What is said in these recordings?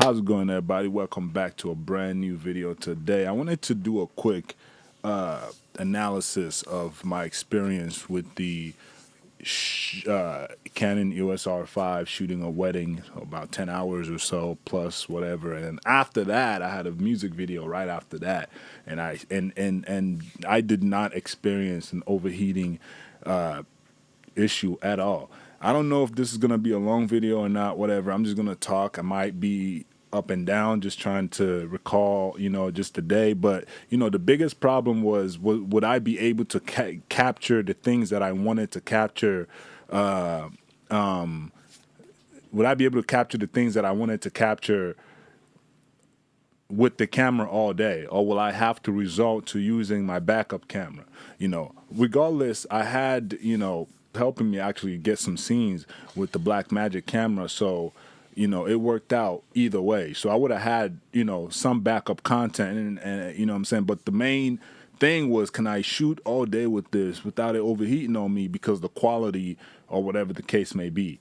How's it going, everybody? Welcome back to a brand new video today. I wanted to do a quick analysis of my experience with the Canon EOS R5 shooting a wedding, about 10 hours or so plus whatever. And after that, I had a music video right after that, and I did not experience an overheating issue at all. I don't know if this is going to be a long video or not, whatever. I'm just going to talk. I might be up and down just trying to recall, just the day. But, the biggest problem was would I be able to capture the things that I wanted to capture? Uh, um, would I be able to capture the things that I wanted to capture with the camera all day, or will I have to resort to using my backup camera? Regardless, I had, helping me actually get some scenes with the Black Magic camera. So, it worked out either way. So I would have had, some backup content and you know what I'm saying? But the main thing was, can I shoot all day with this without it overheating on me because the quality or whatever the case may be?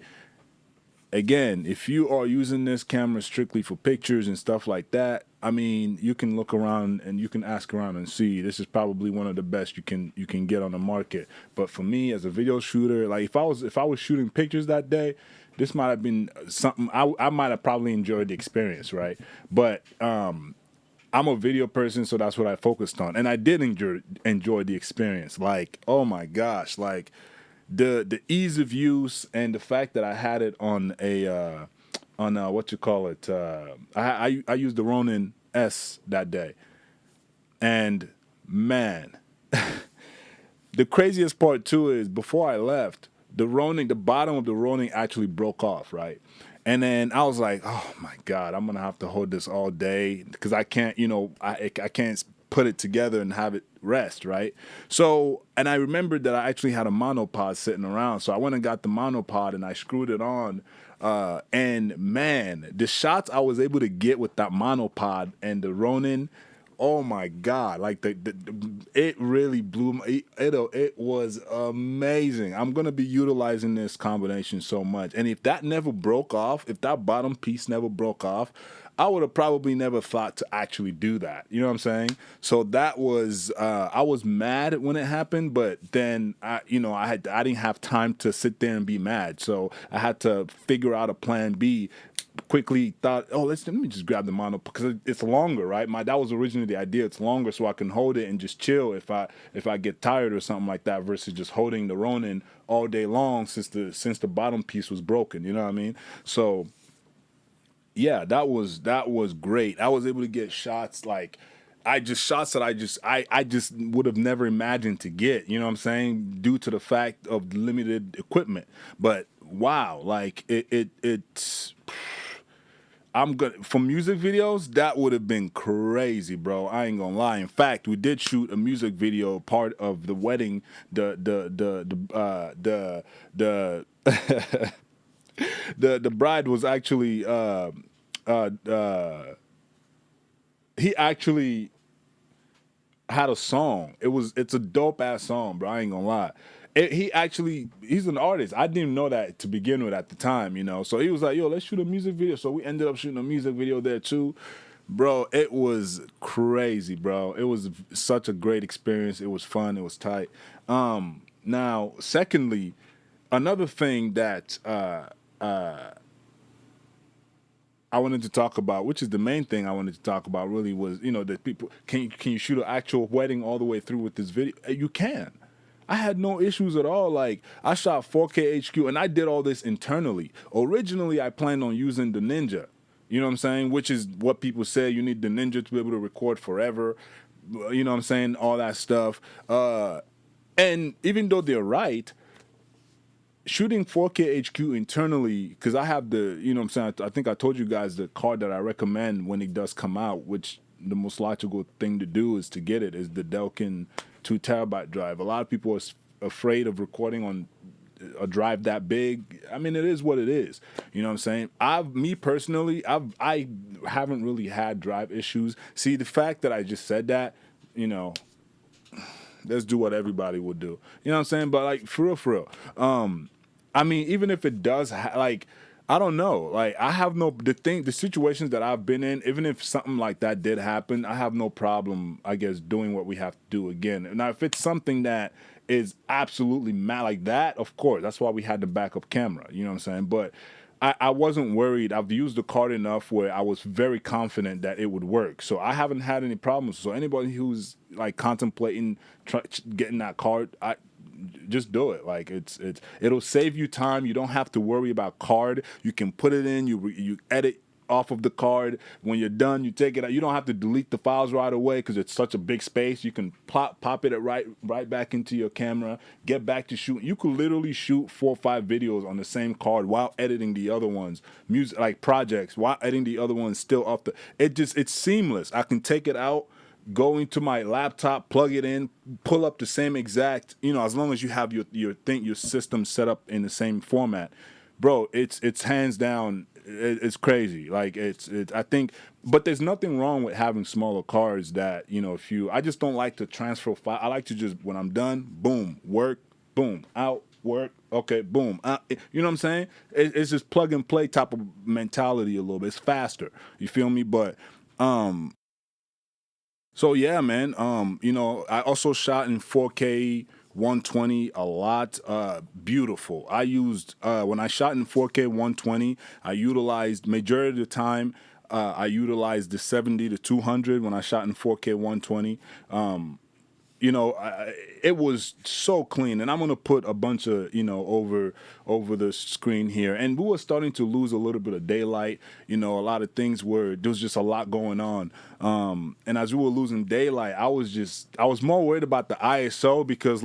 Again, if you are using this camera strictly for pictures and stuff like that, I mean, you can look around and you can ask around and see. This is probably one of the best you can get on the market. But for me, as a video shooter, like if I was shooting pictures that day, this might have been something I might have probably enjoyed the experience, right? But I'm a video person, so that's what I focused on, and I did enjoy the experience. Like, oh my gosh, like the ease of use and the fact that I had it on what you call it. I used the Ronin S that day, and man, the craziest part too is before I left, the bottom of the Ronin actually broke off, right? And then I was like, oh my God, I'm gonna have to hold this all day because I can't, I can't put it together and have it rest, right? So, and I remembered that I actually had a monopod sitting around, so I went and got the monopod and I screwed it on. And man, the shots I was able to get with that monopod and the Ronin, oh my God, like it really blew it was amazing. I'm gonna be utilizing this combination so much, and if that never broke off, if that bottom piece never broke off, I would have probably never thought to actually do that. You know what I'm saying? So that was I was mad when it happened, but then I didn't have time to sit there and be mad, so I had to figure out a plan B. Quickly thought, oh, let me just grab the mono because it's longer, right? That was originally the idea. It's longer, so I can hold it and just chill if I get tired or something like that, versus just holding the Ronin all day long since the bottom piece was broken. You know what I mean? So yeah, that was great. I was able to get shots like shots that I just would have never imagined to get, you know what I'm saying, due to the fact of limited equipment. But wow, like it's I'm good for music videos. That would have been crazy, bro. I ain't gonna lie. In fact, we did shoot a music video part of the wedding. The the bride was actually uh, uh, he actually had a song. It's a dope ass song, bro. I ain't gonna lie. He's an artist. I didn't even know that to begin with at the time, So he was like, "Yo, let's shoot a music video." So we ended up shooting a music video there too, bro. It was crazy, bro. It was such a great experience. It was fun. It was tight. Now, secondly, another thing that I wanted to talk about, which is the main thing I wanted to talk about, really was, that people can you shoot an actual wedding all the way through with this video? You can. I had no issues at all. Like, I shot 4K HQ, and I did all this internally. Originally, I planned on using the Ninja. You know what I'm saying? Which is what people say. You need the Ninja to be able to record forever. You know what I'm saying? All that stuff. And even though they're right, shooting 4K HQ internally, because I have you know what I'm saying, I think I told you guys the card that I recommend when it does come out, which the most logical thing to do is to get it, is the Delkin 2 TB drive. A lot of people are afraid of recording on a drive that big. I mean, it is what it is. You know what I'm saying? Me personally, I haven't really had drive issues. See, the fact that I just said that, let's do what everybody would do. You know what I'm saying? But like for real. I mean, even if it does, I don't know. Like I have no the situations that I've been in, even if something like that did happen, I have no problem, I guess, doing what we have to do again. Now if it's something that is absolutely mad like that, of course, that's why we had the backup camera. You know what I'm saying? But I wasn't worried. I've used the card enough where I was very confident that it would work. So I haven't had any problems. So anybody who's like contemplating getting that card, I just do it. Like it'll save you time. You don't have to worry about card. You can put it in. You edit off of the card. When you're done, you take it out. You don't have to delete the files right away because it's such a big space. You can pop it right back into your camera. Get back to shooting. You could literally shoot 4 or 5 videos on the same card while editing the other ones. Music like projects while editing the other ones still off the. It's seamless. I can take it out, go into my laptop, plug it in, pull up the same exact, as long as you have your system set up in the same format, bro. It's hands down, it's crazy. Like it's I think, but there's nothing wrong with having smaller cards that I just don't like to transfer file. I like to just when I'm done, boom, work, boom, out, work, okay, boom. You know what I'm saying? It's just plug and play type of mentality a little bit. It's faster. You feel me? But so yeah, man. I also shot in 4K 120 a lot. Beautiful. I used when I shot in 4K 120, I utilized majority of the time. I utilized the 70 to 200 when I shot in 4K 120. It was so clean, and I'm gonna put a bunch of over the screen here. And we were starting to lose a little bit of daylight. A lot of things were there was just a lot going on. And as we were losing daylight, I was more worried about the ISO because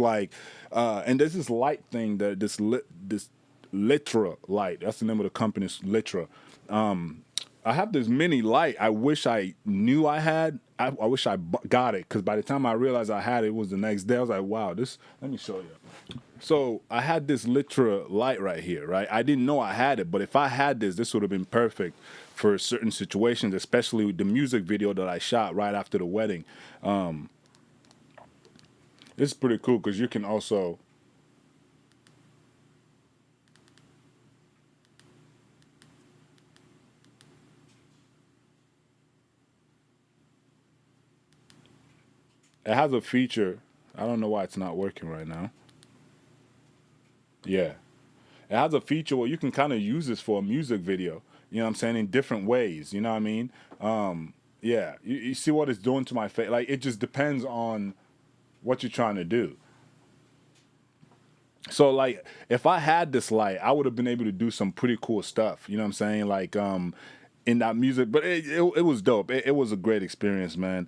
and there's this light thing that this Litra light. That's the name of the company. It's Litra. I have this mini light. I wish I knew I had. I wish I got it because by the time I realized I had it, it was the next day. I was like, wow, this. Let me show you. So I had this Litra light right here, right? I didn't know I had it, but if I had this would have been perfect for certain situations, especially with the music video that I shot right after the wedding. This is pretty cool because you can also. It has a feature. I don't know why it's not working right now. Yeah. It has a feature where you can kind of use this for a music video. You know what I'm saying? In different ways. You know what I mean? Yeah. You see what it's doing to my face? Like, it just depends on what you're trying to do. So, like, if I had this light, I would have been able to do some pretty cool stuff. You know what I'm saying? Like, in that music. But it was dope. It was a great experience, man.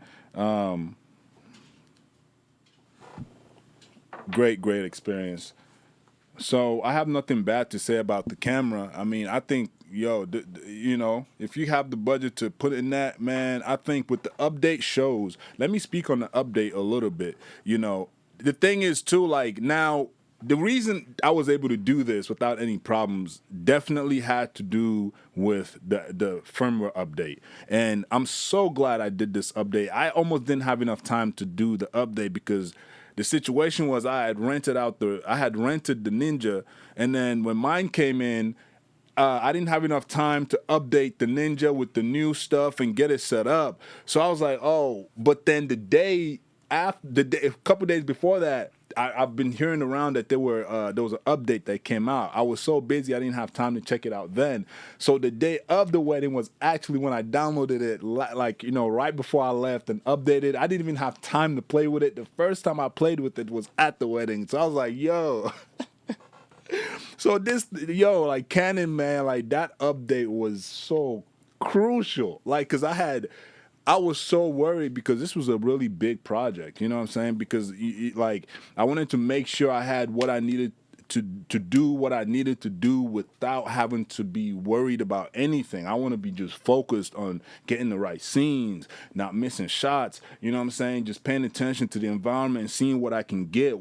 Great experience. So I have nothing bad to say about the camera. I mean, I think, if you have the budget to put in that, man, I think with the update shows, let me speak on the update a little bit. The thing is too, like now, the reason I was able to do this without any problems definitely had to do with the firmware update. And I'm so glad I did this update. I almost didn't have enough time to do the update because the situation was I had rented the Ninja, and then when mine came in, I didn't have enough time to update the Ninja with the new stuff and get it set up. So I was like, oh, but then a couple days before that, I've been hearing around that there was an update that came out. I was so busy I didn't have time to check it out then. So the day of the wedding was actually when I downloaded it, right before I left and updated. I didn't even have time to play with it. The first time I played with it was at the wedding. So I was like, yo. So like Canon, man, like that update was so crucial. Like, cause I was so worried because this was a really big project. You know what I'm saying? Because I wanted to make sure I had what I needed to do what I needed to do without having to be worried about anything. I want to be just focused on getting the right scenes, not missing shots. You know what I'm saying? Just paying attention to the environment and seeing what I can get,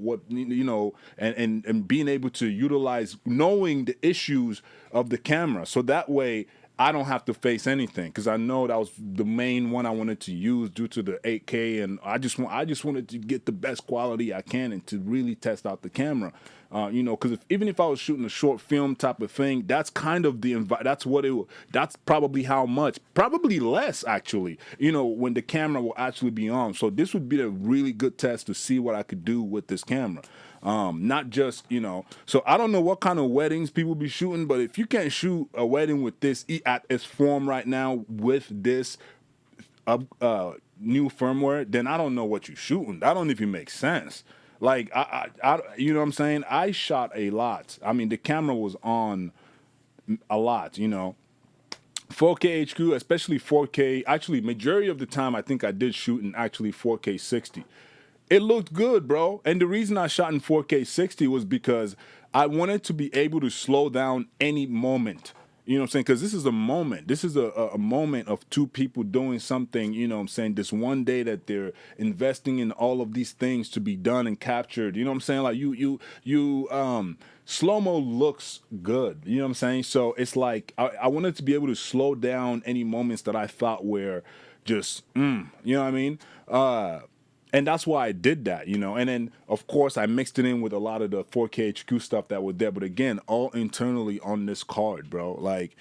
and being able to utilize, knowing the issues of the camera. So that way I don't have to face anything because I know that was the main one I wanted to use due to the 8K, and I just wanted to get the best quality I can and to really test out the camera. You know, because even if I was shooting a short film type of thing, that's kind of that's probably how much, probably less actually, you know, when the camera will actually be on. So this would be a really good test to see what I could do with this camera. Not just, you know, so I don't know what kind of weddings people be shooting, but if you can't shoot a wedding with this at its form right now with this new firmware, then I don't know what you're shooting. That don't even make sense. Like, you know what I'm saying? I shot a lot. I mean, the camera was on a lot, you know. 4K HQ, especially 4K. Actually, majority of the time, I think I did shoot in actually 4K 60. It looked good, bro. And the reason I shot in 4K 60 was because I wanted to be able to slow down any moment. You know what I'm saying? Because this is a moment. This is a moment of two people doing something, you know what I'm saying? This one day that they're investing in all of these things to be done and captured. You know what I'm saying? Like slow-mo looks good. You know what I'm saying? So it's like I wanted to be able to slow down any moments that I thought were just, you know what I mean? And that's why I did that, you know. And then, of course, I mixed it in with a lot of the 4K HQ stuff that was there. But again, all internally on this card, bro. Like,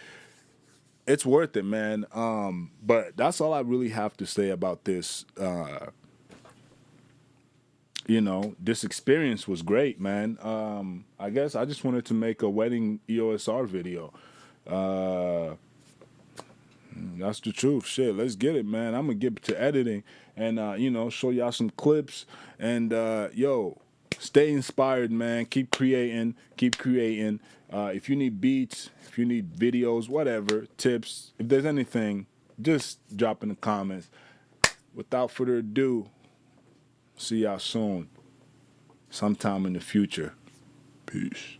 it's worth it, man. But that's all I really have to say about this. You know, this experience was great, man. I guess I just wanted to make a wedding EOS R video. That's the truth. Shit, let's get it, man. I'm going to get to editing and, you know, show y'all some clips. And, yo, stay inspired, man. Keep creating. Keep creating. If you need beats, if you need videos, whatever, tips, if there's anything, just drop in the comments. Without further ado, see y'all soon. Sometime in the future. Peace.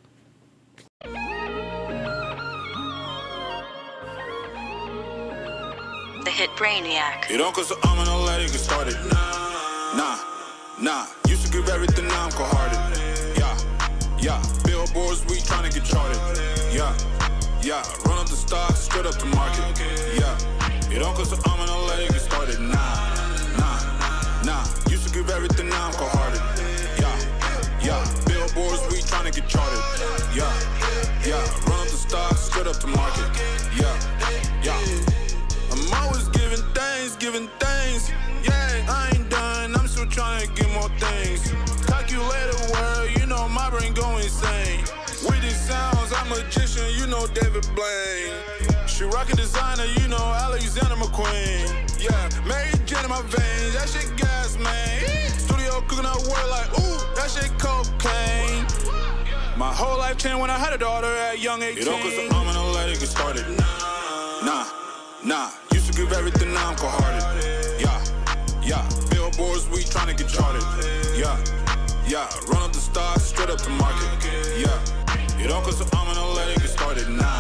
The hit Brainiac. You don't cause I'm gonna let it get started. Nah. Used to give everything, now I'm cold-hearted. Yeah. Billboards, we tryna get charted. Yeah. Run up the stocks, straight up the market. Yeah. You don't cause I'm gonna let it get started. Nah. Used to give everything, now I'm cold-hearted. Yeah. Billboards, we tryna get charted. Yeah. Run up the stocks, straight up the market. Yeah. I'm always giving things, yeah, I ain't done, I'm still trying to get more things. Calculated word, you know my brain go insane. With these sounds, I'm a magician, you know David Blaine. She rocket designer, you know Alexander McQueen. Yeah, Mary Jane in my veins, that shit gas, man. Studio cooking up word like, ooh, that shit cocaine. My whole life changed when I had a daughter at young 18. You know, cause I'm gonna let it get started. Nah. Used to give everything, now I'm cold-hearted. Yeah. Billboards, we tryna get charted. Yeah. Run up the stocks, straight up the market. Yeah. You know, cause I'm gonna let it get started. Nah.